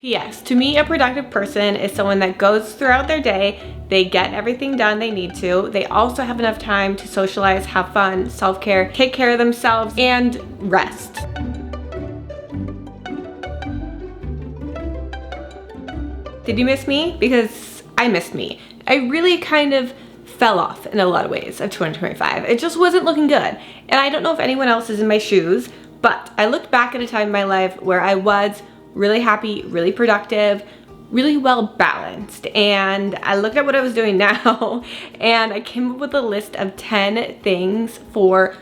P.S. To me, a productive person is someone that goes throughout their day, they get everything done they need to, they also have enough time to socialize, have fun, self-care, take care of themselves, and rest. Did you miss me? Because I missed me. I really kind of fell off in a lot of ways of 2025. It just wasn't looking good. And I don't know if anyone else is in my shoes, but I looked back at a time in my life where I was really happy, really productive, really well balanced. And I looked at what I was doing now and I came up with a list of 10 things for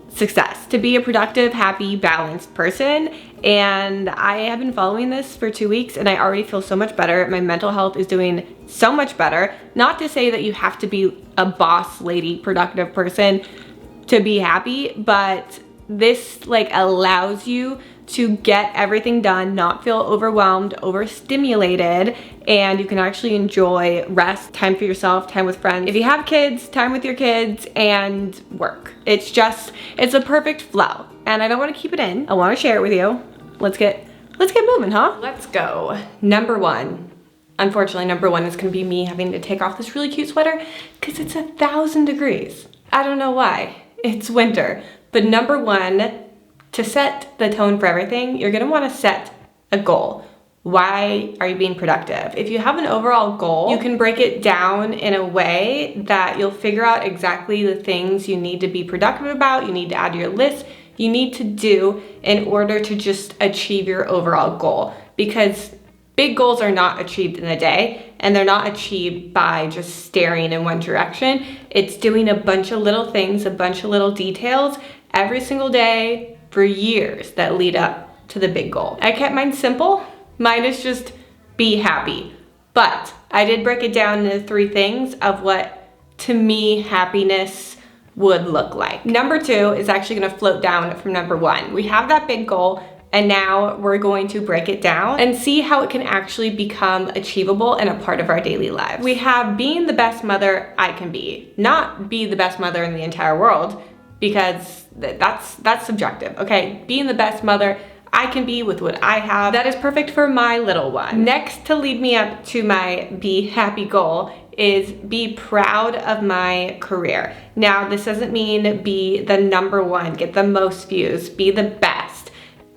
success, to be a productive, happy, balanced person. And I have been following this for 2 weeks and I already feel so much better. My mental health is doing so much better. Not to say that you have to be a boss lady, productive person to be happy, but this allows you to get everything done, not feel overwhelmed, overstimulated, and you can actually enjoy rest, time for yourself, time with friends. If you have kids, time with your kids, and work. It's a perfect flow. And I don't want to keep it in. I want to share it with you. Let's get moving, huh? Let's go. Number one. Unfortunately, number one is gonna be me having to take off this really cute sweater because it's 1,000 degrees. I don't know why. It's winter. But number one, to set the tone for everything, you're gonna wanna set a goal. Why are you being productive? If you have an overall goal, you can break it down in a way that you'll figure out exactly the things you need to be productive about, you need to add to your list, you need to do in order to just achieve your overall goal. Because big goals are not achieved in a day, and they're not achieved by just staring in one direction. It's doing a bunch of little things, a bunch of little details every single day, for years that lead up to the big goal. I kept mine simple. Mine is just be happy. But I did break it down into 3 things of what, to me, happiness would look like. Number 2 is actually gonna float down from number 1. We have that big goal, and now we're going to break it down and see how it can actually become achievable and a part of our daily lives. We have being the best mother I can be, not be the best mother in the entire world, because that's subjective, okay? Being the best mother I can be with what I have, that is perfect for my little one. Next to lead me up to my be happy goal is be proud of my career. Now, this doesn't mean be the number one, get the most views, be the best.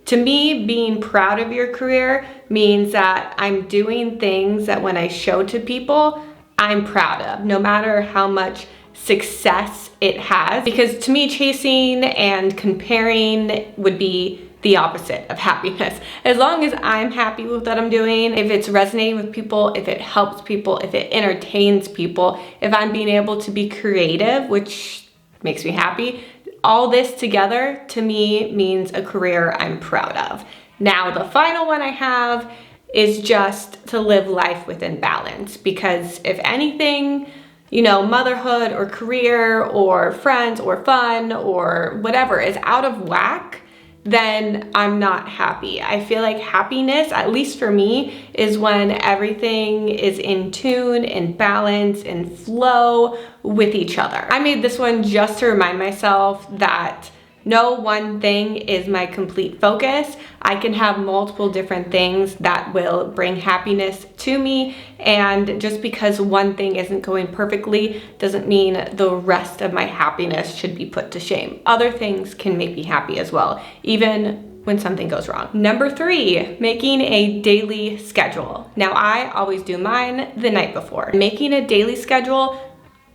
To me, being proud of your career means that I'm doing things that when I show to people, I'm proud of, no matter how much success it has. Because to me, chasing and comparing would be the opposite of happiness. As long as I'm happy with what I'm doing, if it's resonating with people, if it helps people, if it entertains people, if I'm being able to be creative, which makes me happy, all this together to me means a career I'm proud of. Now, the final one I have is just to live life within balance, because if anything, you know, motherhood or career or friends or fun or whatever is out of whack, then I'm not happy. I feel like happiness, at least for me, is when everything is in tune, in balance, in flow with each other. I made this one just to remind myself that no one thing is my complete focus. I can have multiple different things that will bring happiness to me, and just because one thing isn't going perfectly doesn't mean the rest of my happiness should be put to shame. Other things can make me happy as well, even when something goes wrong. Number 3, making a daily schedule. Now, I always do mine the night before. Making a daily schedule,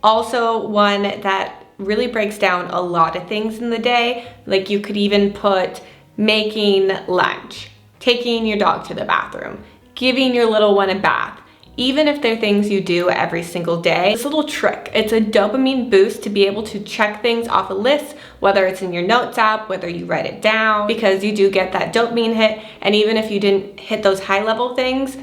also one that really breaks down a lot of things in the day. Like, you could even put making lunch, taking your dog to the bathroom, giving your little one a bath. Even if they're things you do every single day, this little trick, it's a dopamine boost to be able to check things off a list, whether it's in your notes app, whether you write it down, because you do get that dopamine hit. And even if you didn't hit those high level things,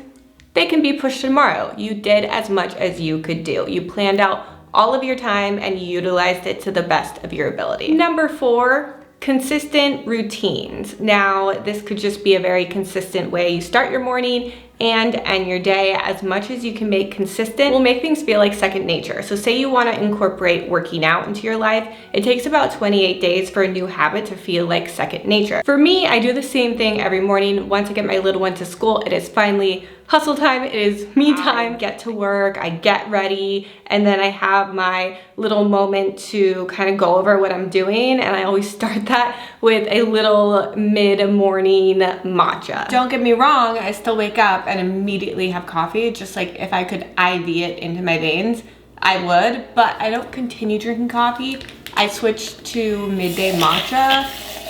they can be pushed tomorrow. You did as much as you could do. You planned out all of your time and you utilized it to the best of your ability. Number 4, consistent routines. Now, this could just be a very consistent way you start your morning and end your day. As much as you can make consistent will make things feel like second nature. So say you want to incorporate working out into your life, it takes about 28 days for a new habit to feel like second nature. For me, I do the same thing every morning. Once I get my little one to school, it is finally hustle time, it is me time. Get to work, I get ready, and then I have my little moment to kind of go over what I'm doing, and I always start that with a little mid-morning matcha. Don't get me wrong, I still wake up and immediately have coffee. Just like if I could IV it into my veins, I would, but I don't continue drinking coffee. I switched to midday matcha,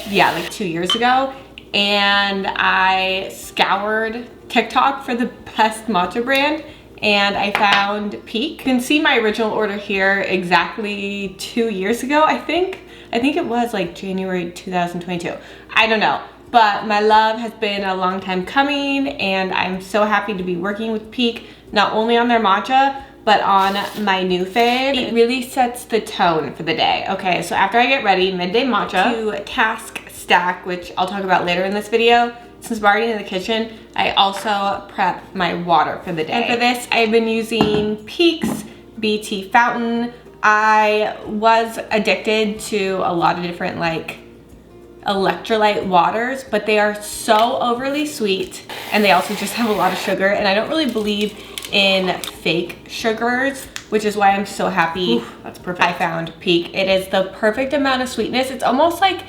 yeah, like 2 years ago, and I scoured TikTok for the best matcha brand, and I found Pique. You can see my original order here exactly 2 years ago, I think it was like January 2022. I don't know, but my love has been a long time coming, and I'm so happy to be working with Pique, not only on their matcha, but on my new fave. It really sets the tone for the day. Okay, so after I get ready, midday matcha, to task stack, which I'll talk about later in this video. Since we're already in the kitchen, I also prep my water for the day. And for this, I've been using Pique's BT Fountain. I was addicted to a lot of different like electrolyte waters, but they are so overly sweet, and they also just have a lot of sugar, and I don't really believe in fake sugars, which is why I'm so happy. Ooh, that's perfect. I found Pique. It is the perfect amount of sweetness. It's almost like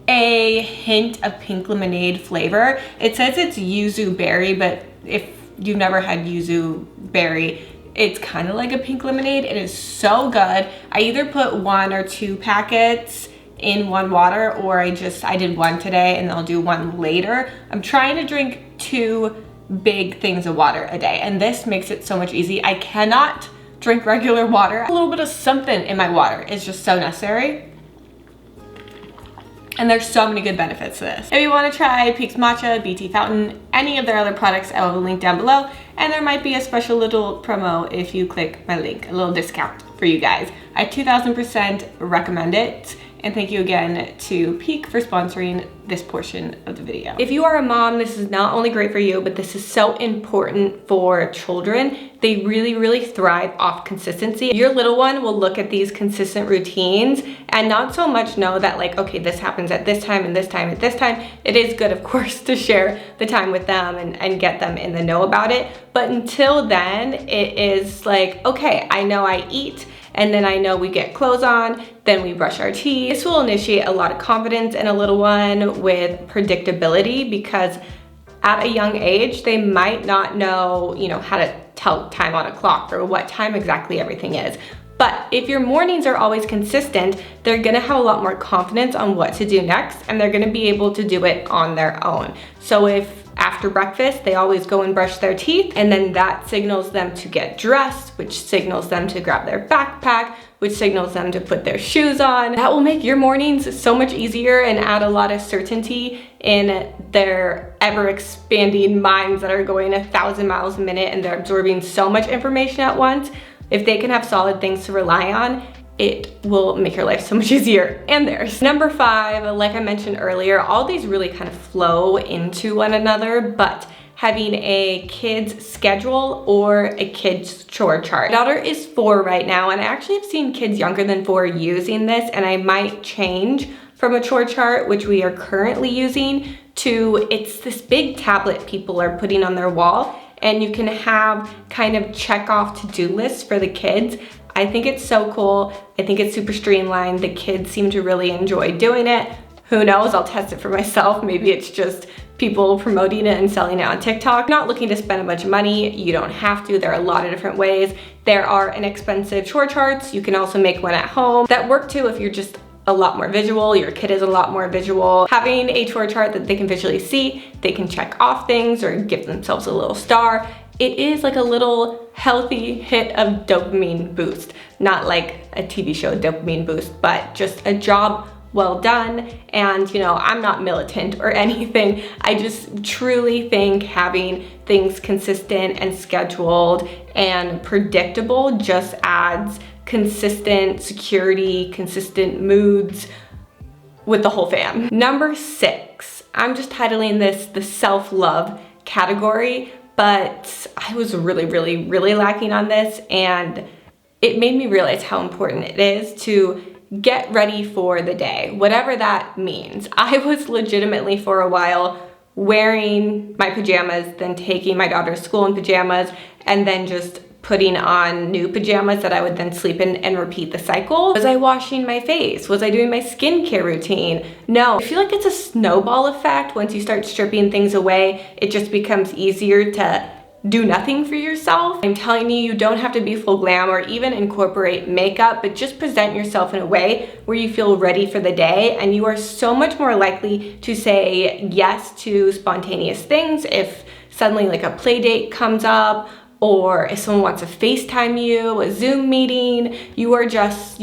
a hint of pink lemonade flavor. It says it's yuzu berry, but if you've never had yuzu berry, it's kind of like a pink lemonade. It is so good. I either put 1 or 2 packets in one water, or I did one today and I'll do one later. I'm trying to drink 2 big things of water a day, and this makes it so much easy. I cannot drink regular water. A little bit of something in my water is just so necessary. And there's so many good benefits to this. If you want to try Pique's Matcha, BT Fountain, any of their other products, I will link down below. And there might be a special little promo if you click my link, a little discount for you guys. I 2000% recommend it. And thank you again to Pique for sponsoring this portion of the video. If you are a mom, this is not only great for you, but this is so important for children. They really, really thrive off consistency. Your little one will look at these consistent routines and not so much know that like, okay, this happens at this time and this time at this time. It is good, of course, to share the time with them and get them in the know about it. But until then, it is like, okay, I know I eat, and then I know we get clothes on, then we brush our teeth. This will initiate a lot of confidence in a little one with predictability, because at a young age, they might not know, how to tell time on a clock or what time exactly everything is. But if your mornings are always consistent, they're gonna have a lot more confidence on what to do next, and they're gonna be able to do it on their own. So if after breakfast, they always go and brush their teeth, and then that signals them to get dressed, which signals them to grab their backpack, which signals them to put their shoes on. That will make your mornings so much easier and add a lot of certainty in their ever-expanding minds that are going 1,000 miles a minute, and they're absorbing so much information at once. If they can have solid things to rely on, it will make your life so much easier, and theirs. Number 5, like I mentioned earlier, all these really kind of flow into one another, but having a kid's schedule or a kid's chore chart. My daughter is 4 right now, and I actually have seen kids younger than 4 using this, and I might change from a chore chart, which we are currently using, to it's this big tablet people are putting on their wall, and you can have kind of check off to-do lists for the kids. I think it's so cool. I think it's super streamlined. The kids seem to really enjoy doing it. Who knows, I'll test it for myself. Maybe it's just people promoting it and selling it on TikTok. Not looking to spend a bunch of money. You don't have to. There are a lot of different ways. There are inexpensive chore charts. You can also make one at home that work too if you're just a lot more visual, your kid is a lot more visual. Having a chore chart that they can visually see, they can check off things or give themselves a little star. It is like a little healthy hit of dopamine boost. Not like a TV show dopamine boost, but just a job well done. And I'm not militant or anything. I just truly think having things consistent and scheduled and predictable just adds consistent security, consistent moods, with the whole fam. Number 6, I'm just titling this the self-love category, but I was really lacking on this, and it made me realize how important it is to get ready for the day, whatever that means. I was legitimately for a while wearing my pajamas, then taking my daughter to school in pajamas, and then just putting on new pajamas that I would then sleep in and repeat the cycle. Was I washing my face? Was I doing my skincare routine? No. I feel like it's a snowball effect. Once you start stripping things away, it just becomes easier to do nothing for yourself. I'm telling you, you don't have to be full glam or even incorporate makeup, but just present yourself in a way where you feel ready for the day, and you are so much more likely to say yes to spontaneous things if suddenly like a play date comes up, or if someone wants to FaceTime you, a Zoom meeting, you're just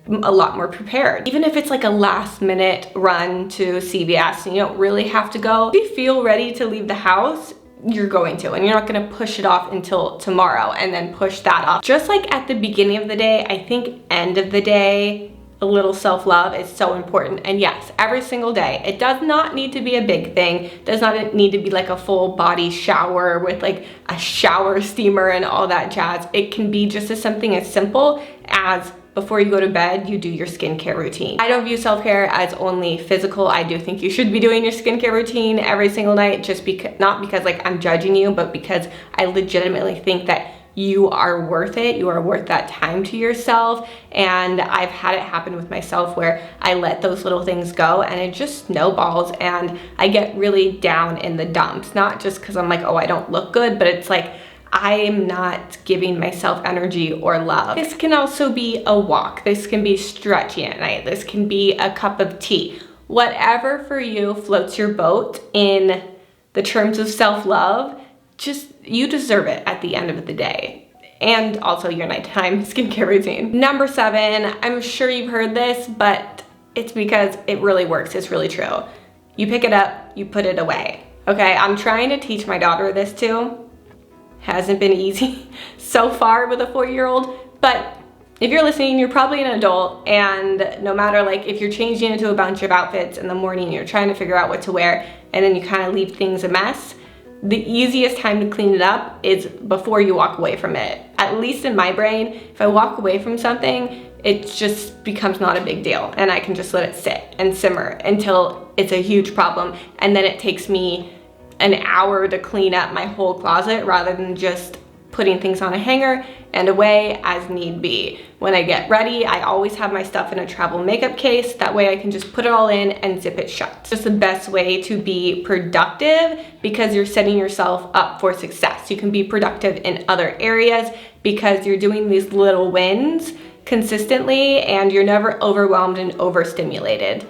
a lot more prepared. Even if it's like a last minute run to CVS and you don't really have to go, if you feel ready to leave the house, you're going to, and you're not gonna push it off until tomorrow and then push that off. Just like at the beginning of the day, I think end of the day, a little self-love is so important. And yes, every single day. It does not need to be a big thing. It does not need to be like a full body shower with like a shower steamer and all that jazz. It can be just something as simple as before you go to bed, you do your skincare routine. I don't view self-care as only physical. I do think you should be doing your skincare routine every single night, just because, not because like I'm judging you, but because I legitimately think that you are worth it. You are worth that time to yourself. And I've had it happen with myself where I let those little things go and it just snowballs and I get really down in the dumps. Not just because I'm like, oh, I don't look good, but it's like, I'm not giving myself energy or love. This can also be a walk. This can be stretching at night. This can be a cup of tea. Whatever for you floats your boat in the terms of self-love, just, you deserve it at the end of the day. And also your nighttime skincare routine. Number 7, I'm sure you've heard this, but it's because it really works. It's really true. You pick it up, you put it away. Okay, I'm trying to teach my daughter this too. Hasn't been easy so far with a 4-year-old, but if you're listening, you're probably an adult, and no matter like if you're changing into a bunch of outfits in the morning, you're trying to figure out what to wear, and then you kind of leave things a mess, the easiest time to clean it up is before you walk away from it. At least in my brain, if I walk away from something, it just becomes not a big deal, and I can just let it sit and simmer until it's a huge problem, and then it takes me an hour to clean up my whole closet rather than just putting things on a hanger and away as need be. When I get ready, I always have my stuff in a travel makeup case. That way I can just put it all in and zip it shut. It's just the best way to be productive because you're setting yourself up for success. You can be productive in other areas because you're doing these little wins consistently and you're never overwhelmed and overstimulated.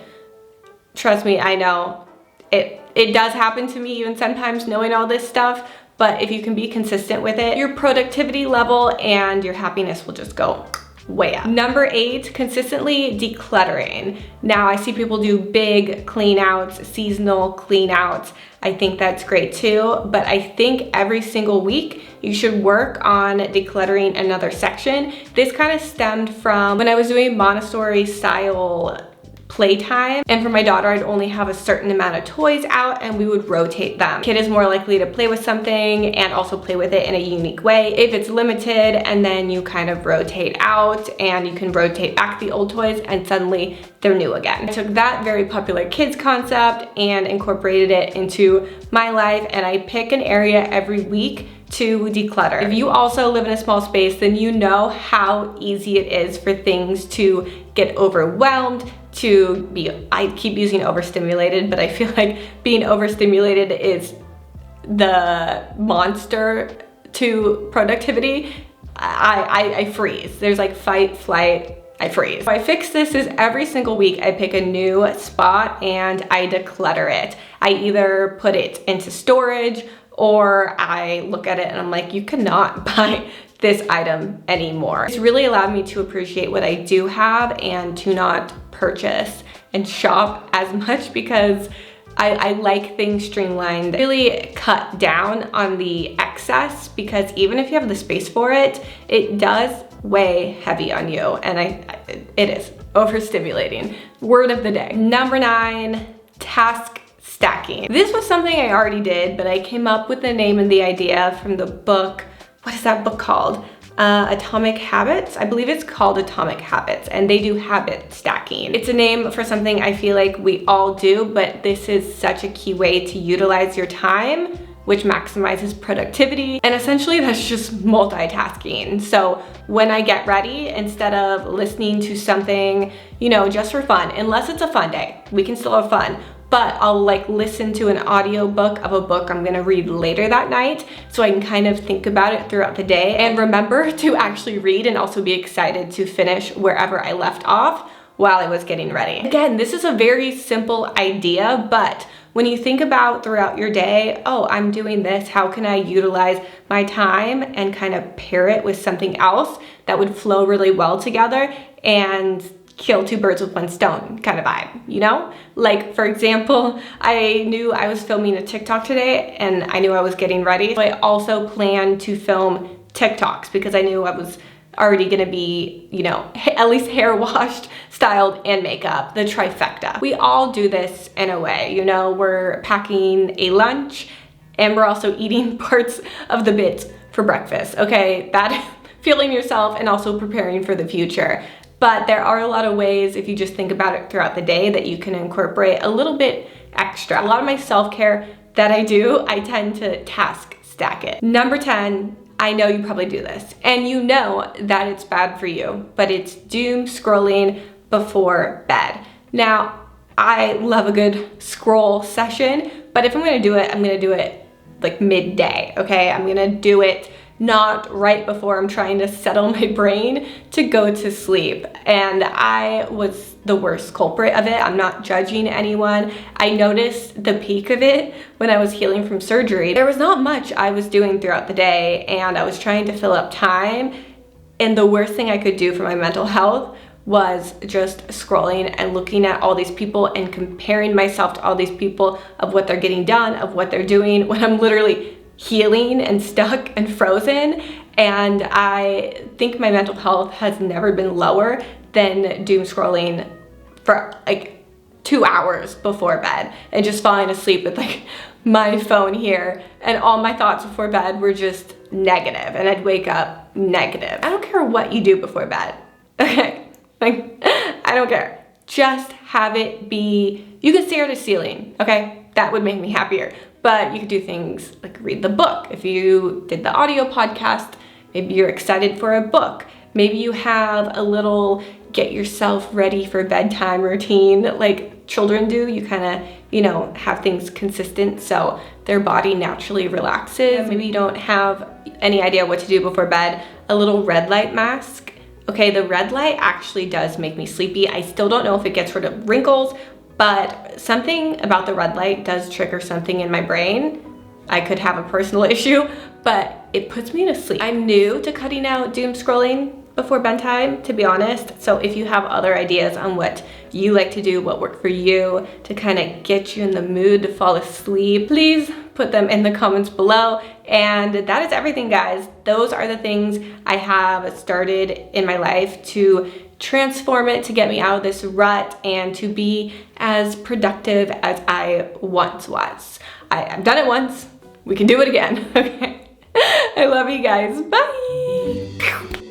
Trust me, I know it does happen to me even sometimes knowing all this stuff, but if you can be consistent with it, your productivity level and your happiness will just go way up. Number 8, consistently decluttering. Now I see people do big clean outs, seasonal clean outs. I think that's great too, but I think every single week you should work on decluttering another section. This kind of stemmed from when I was doing Montessori style playtime, and for my daughter I'd only have a certain amount of toys out and we would rotate them. Kid is more likely to play with something and also play with it in a unique way if it's limited, and then you kind of rotate out and you can rotate back the old toys and suddenly they're new again. I took that very popular kids concept and incorporated it into my life, and I pick an area every week to declutter. If you also live in a small space, then you know how easy it is for things to get overwhelmed, to be, I keep using overstimulated, but I feel like being overstimulated is the monster to productivity. I freeze. There's like fight, flight, I freeze. So I fix this is every single week I pick a new spot and I declutter it. I either put it into storage or I look at it and I'm like, you cannot buy this item anymore. It's really allowed me to appreciate what I do have and to not purchase and shop as much because I like things streamlined. Really cut down on the excess because even if you have the space for it, it does weigh heavy on you, and it is overstimulating. Word of the day. Number 9, task stacking. This was something I already did, but I came up with the name and the idea from the book. What is that book called? Atomic Habits. I believe it's called Atomic Habits, and they do habit stacking. It's a name for something I feel like we all do, but this is such a key way to utilize your time, which maximizes productivity. And essentially that's just multitasking. So when I get ready, instead of listening to something, you know, just for fun, unless it's a fun day, we can still have fun, but I'll like listen to an audio book of a book I'm gonna read later that night so I can kind of think about it throughout the day and remember to actually read and also be excited to finish wherever I left off while I was getting ready. Again, this is a very simple idea, but when you think about throughout your day, oh, I'm doing this, how can I utilize my time and kind of pair it with something else that would flow really well together and kill two birds with one stone kind of vibe, you know? Like, for example, I knew I was filming a TikTok today and I knew I was getting ready. So I also planned to film TikToks because I knew I was already gonna be, you know, at least hair washed, styled, and makeup, the trifecta. We all do this in a way, you know, we're packing a lunch and we're also eating parts of the bits for breakfast, okay? That feeling yourself and also preparing for the future. But there are a lot of ways, if you just think about it throughout the day, that you can incorporate a little bit extra. A lot of my self-care that I do, I tend to task stack it. Number 10, I know you probably do this, and you know that it's bad for you, but it's doom scrolling before bed. Now, I love a good scroll session, but if I'm gonna do it, I'm gonna do it like midday, okay? I'm gonna do it not right before I'm trying to settle my brain to go to sleep. And I was the worst culprit of it. I'm not judging anyone. I noticed the peak of it when I was healing from surgery. There was not much I was doing throughout the day and I was trying to fill up time. And the worst thing I could do for my mental health was just scrolling and looking at all these people and comparing myself to all these people of what they're getting done, of what they're doing, when I'm literally healing and stuck and frozen. And I think my mental health has never been lower than doom scrolling for like 2 hours before bed and just falling asleep with like my phone here, and all my thoughts before bed were just negative and I'd wake up negative. I don't care what you do before bed, okay? Like, I don't care. Just have it be, you can stare at a ceiling, okay? That would make me happier. But you could do things like read the book. If you did the audio podcast, maybe you're excited for a book. Maybe you have a little get yourself ready for bedtime routine like children do. You kind of, you know, have things consistent so their body naturally relaxes. Maybe you don't have any idea what to do before bed. A little red light mask. Okay, the red light actually does make me sleepy. I still don't know if it gets rid of wrinkles, but something about the red light does trigger something in my brain. I could have a personal issue, but it puts me to sleep. I'm new to cutting out doom scrolling before bedtime, to be honest. So if you have other ideas on what you like to do, what worked for you to kind of get you in the mood to fall asleep, please put them in the comments below. And that is everything, guys. Those are the things I have started in my life to transform it, to get me out of this rut and to be as productive as I once was. I've done it once. We can do it again, okay? I love you guys. Bye.